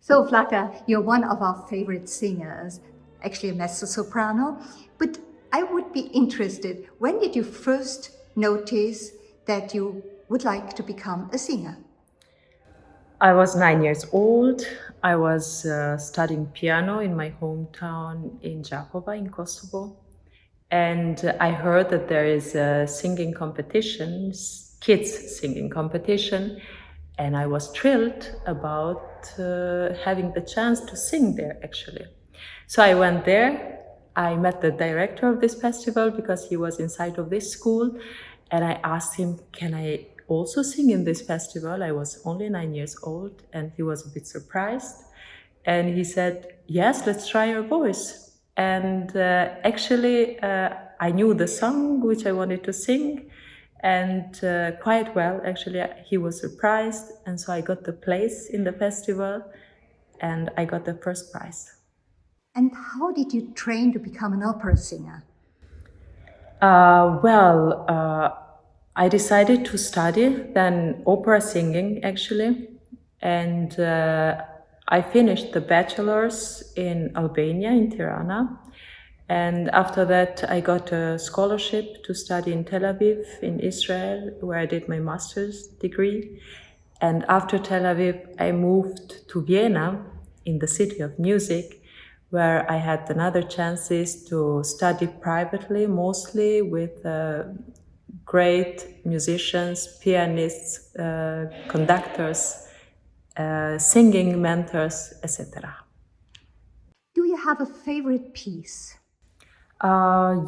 So, Flaka, you're one of our favorite singers, actually a mezzo-soprano, but I would be interested, when did you first notice that you would like to become a singer? I was 9 years old. I was studying piano in my hometown in Jakova in Kosovo. And I heard that there is a singing competition, kids singing competition. And I was thrilled about having the chance to sing there, actually. So I went there. I met the director of this festival because he was inside of this school. And I asked him, can I also sing in this festival? I was only 9 years old, and he was a bit surprised. And he said, yes, let's try your voice. And actually, I knew the song which I wanted to sing, and quite well, actually. He was surprised, and so I got the place in the festival, and I got the first prize. And how did you train to become an opera singer? I decided to study then opera singing, actually, and I finished the bachelor's in Albania, in Tirana, and after that I got a scholarship to study in Tel Aviv, in Israel, where I did my master's degree. And after Tel Aviv, I moved to Vienna, in the city of music, where I had another chances to study privately, mostly with great musicians, pianists, conductors, singing mentors, etc. Do you have a favorite piece?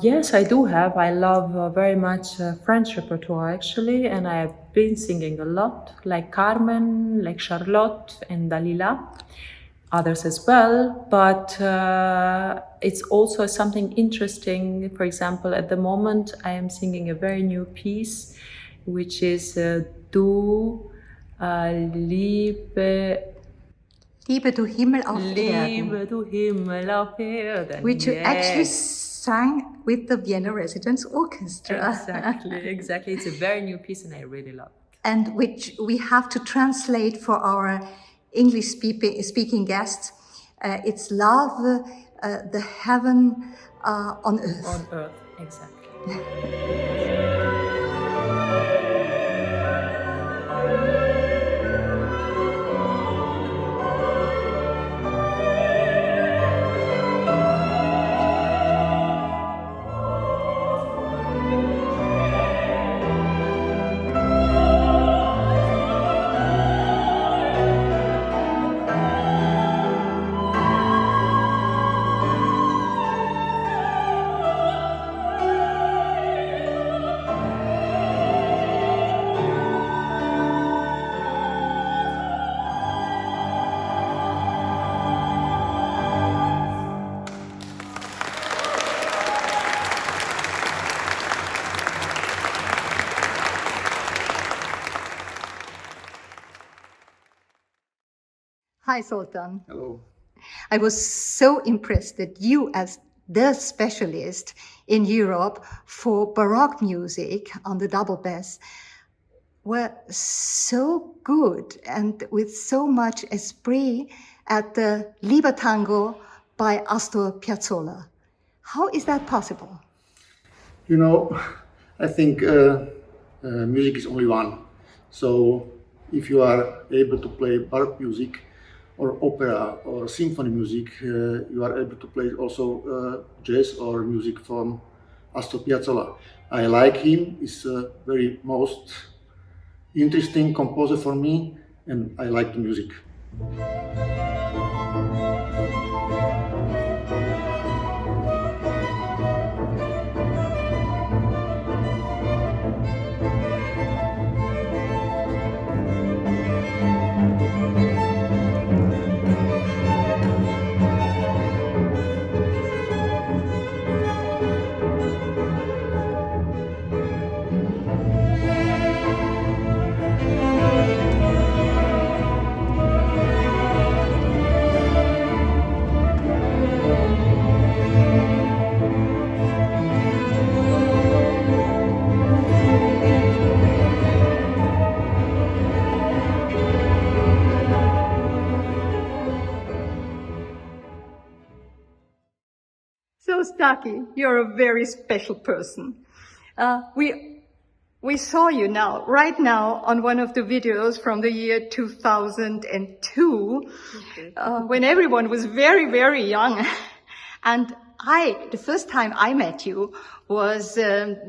Yes, I do have. I love very much French repertoire, actually, and I have been singing a lot, like Carmen, like Charlotte and Dalila, others as well, but it's also something interesting. For example, at the moment I am singing a very new piece, which is Du Liebe du Himmel auf Liebe Erden, du Himmel auf Erden. which you actually sang with the Vienna Residence Orchestra. Exactly. It's a very new piece and I really love it. And which we have to translate for our English-speaking guests. It's love, the heaven on earth. On earth, exactly. Hi, Sultan. Hello. I was so impressed that you, as the specialist in Europe for Baroque music on the double bass, were so good and with so much esprit at the Libertango by Astor Piazzolla. How is that possible? You know, I think music is only one. So if you are able to play Baroque music or opera or symphony music, you are able to play also jazz or music from Astor Piazzolla. I like him. He's a very most interesting composer for me, and I like the music. Staki, you're a very special person. We saw you right now, on one of the videos from the year 2002, when everyone was very, very young. And the first time I met you was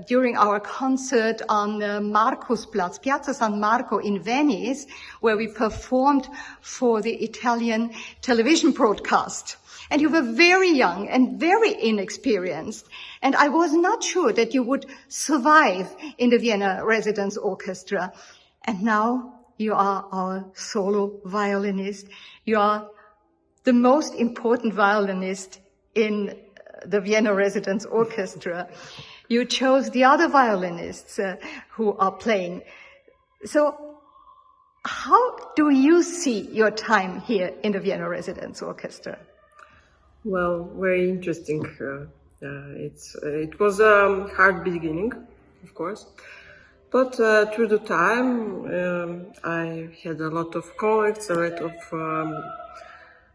during our concert on Markusplatz, Piazza San Marco in Venice, where we performed for the Italian television broadcast. And you were very young and very inexperienced. And I was not sure that you would survive in the Vienna Residence Orchestra. And now you are our solo violinist. You are the most important violinist in the Vienna Residence Orchestra. You chose the other violinists who are playing. So how do you see your time here in the Vienna Residence Orchestra? Well, very interesting. It was a hard beginning, of course, but through the time I had a lot of colleagues, a lot of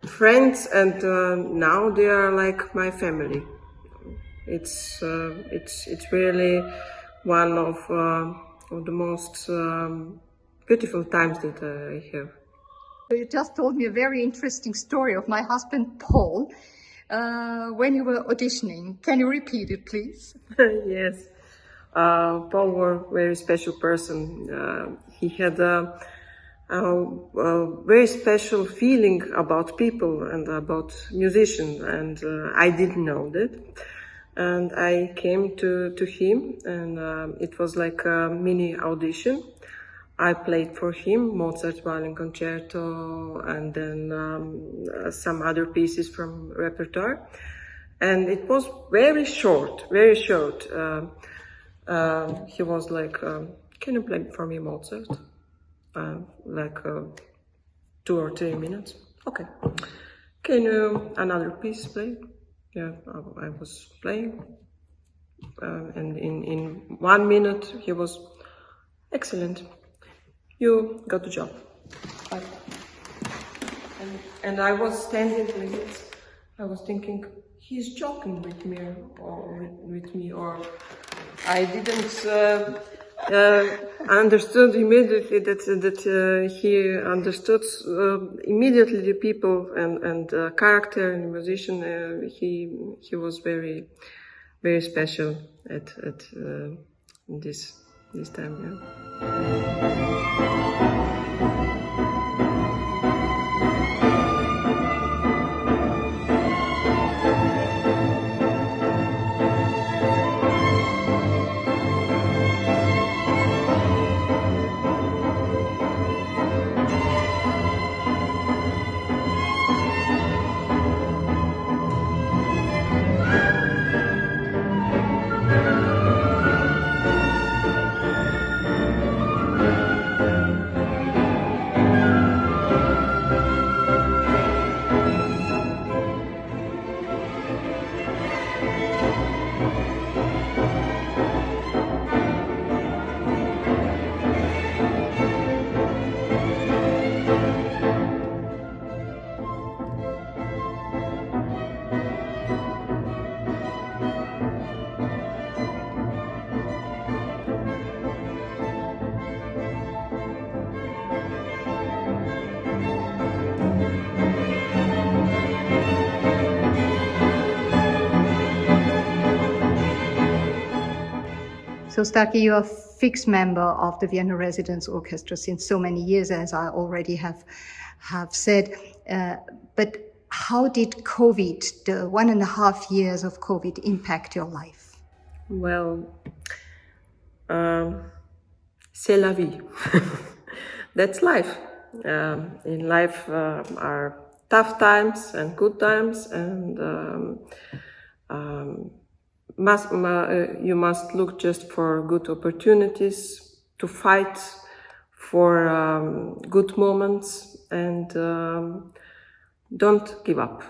friends, and now they are like my family. It's really one of the most beautiful times that I have. You just told me a very interesting story of my husband Paul. When you were auditioning, can you repeat it, please? Yes, Paul was a very special person. He had a very special feeling about people and about musicians, and I didn't know that. And I came to him, and it was like a mini audition. I played for him Mozart Violin Concerto, and then some other pieces from repertoire. And it was very short, very short. He was like, can you play for me Mozart? Like 2 or 3 minutes. Okay. Can you another piece play? Yeah, I was playing. And in 1 minute, he was excellent. You got the job. And I was standing like this. I was thinking, he's joking with me, or I didn't understood immediately that he understood immediately the people and character and musician. He was very, very special at this time. Yeah. So Staki, you're a fixed member of the Vienna Residence Orchestra since so many years, as I already have said. But how did COVID, the 1.5 years of COVID, impact your life? Well, c'est la vie. That's life. In life are tough times and good times, and you must look just for good opportunities to fight for good moments, and don't give up.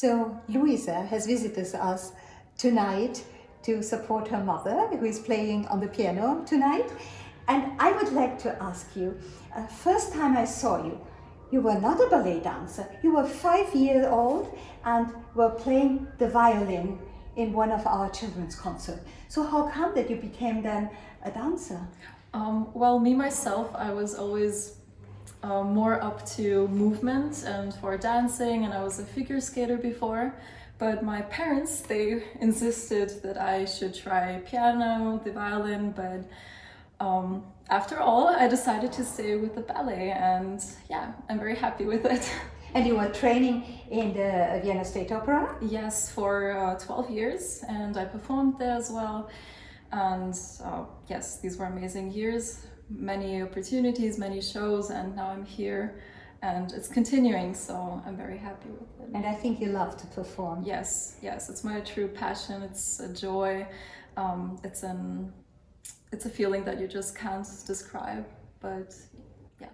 So Luisa has visited us tonight to support her mother, who is playing on the piano tonight. And I would like to ask you, first time I saw you, you were not a ballet dancer. You were 5 years old and were playing the violin in one of our children's concerts. So how come that you became then a dancer? Well, me myself, I was always more up to movement and for dancing, and I was a figure skater before. But my parents, they insisted that I should try piano, the violin, but after all, I decided to stay with the ballet, and yeah, I'm very happy with it. And you were training in the Vienna State Opera? Yes, for 12 years, and I performed there as well. And yes, these were amazing years, many opportunities, many shows, and now I'm here and it's continuing, so I'm very happy with it. And I think you love to perform. Yes, yes, it's my true passion, it's a joy, it's a feeling that you just can't describe, but yeah.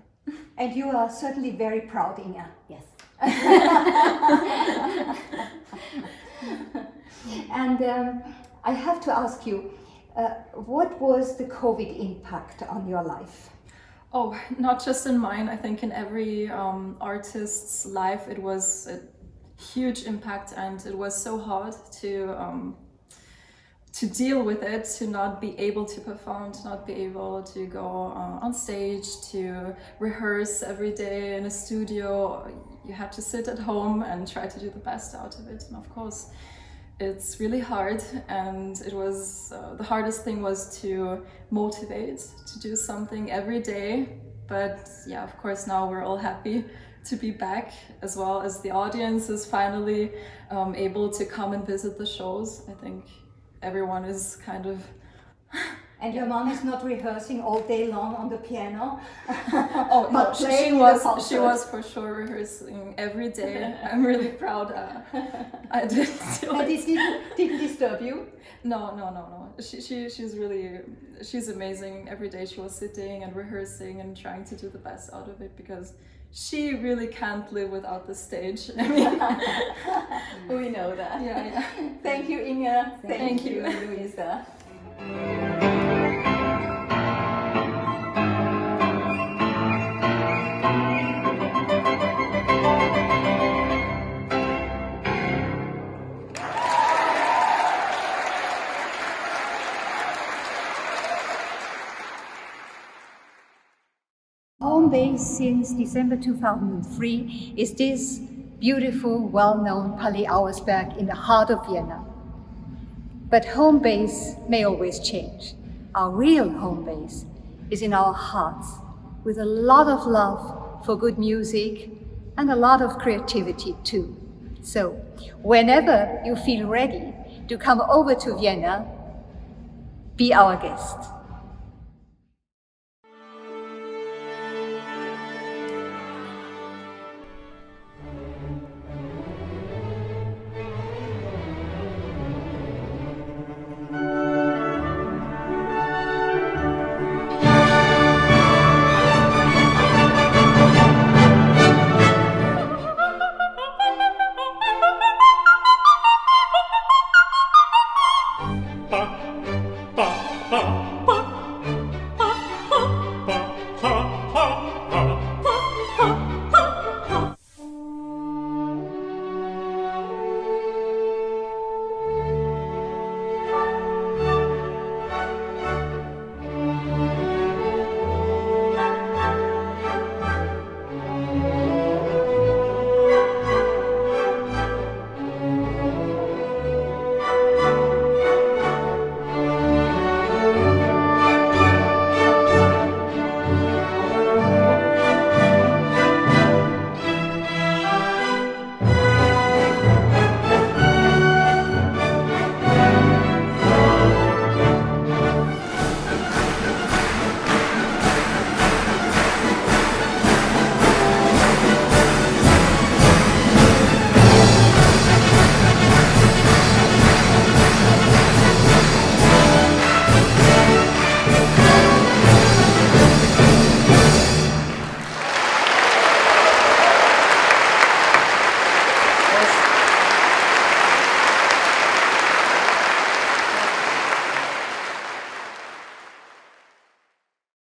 And you are certainly very proud, Inga. Yes. And I have to ask you, what was the COVID impact on your life? Oh, not just in mine. I think in every artist's life it was a huge impact, and it was so hard to deal with it, to not be able to perform, to not be able to go on stage, to rehearse every day in a studio. You had to sit at home and try to do the best out of it. And of course, it's really hard, and it was the hardest thing was to motivate to do something every day. But yeah, of course, now we're all happy to be back, as well as the audience is finally able to come and visit the shows. I think everyone is kind of... And your mom is not rehearsing all day long on the piano? Oh no, she was for sure rehearsing every day. I'm really proud. I didn't do and it. it didn't disturb you? No. She's amazing. Every day she was sitting and rehearsing and trying to do the best out of it, because she really can't live without the stage. I mean, we know that. Yeah. Thank you, Inga. Thank you, Luisa. Home base since December 2003 is this beautiful, well-known Palais Auersberg in the heart of Vienna. But home base may always change. Our real home base is in our hearts, with a lot of love for good music and a lot of creativity too. So, whenever you feel ready to come over to Vienna, be our guest.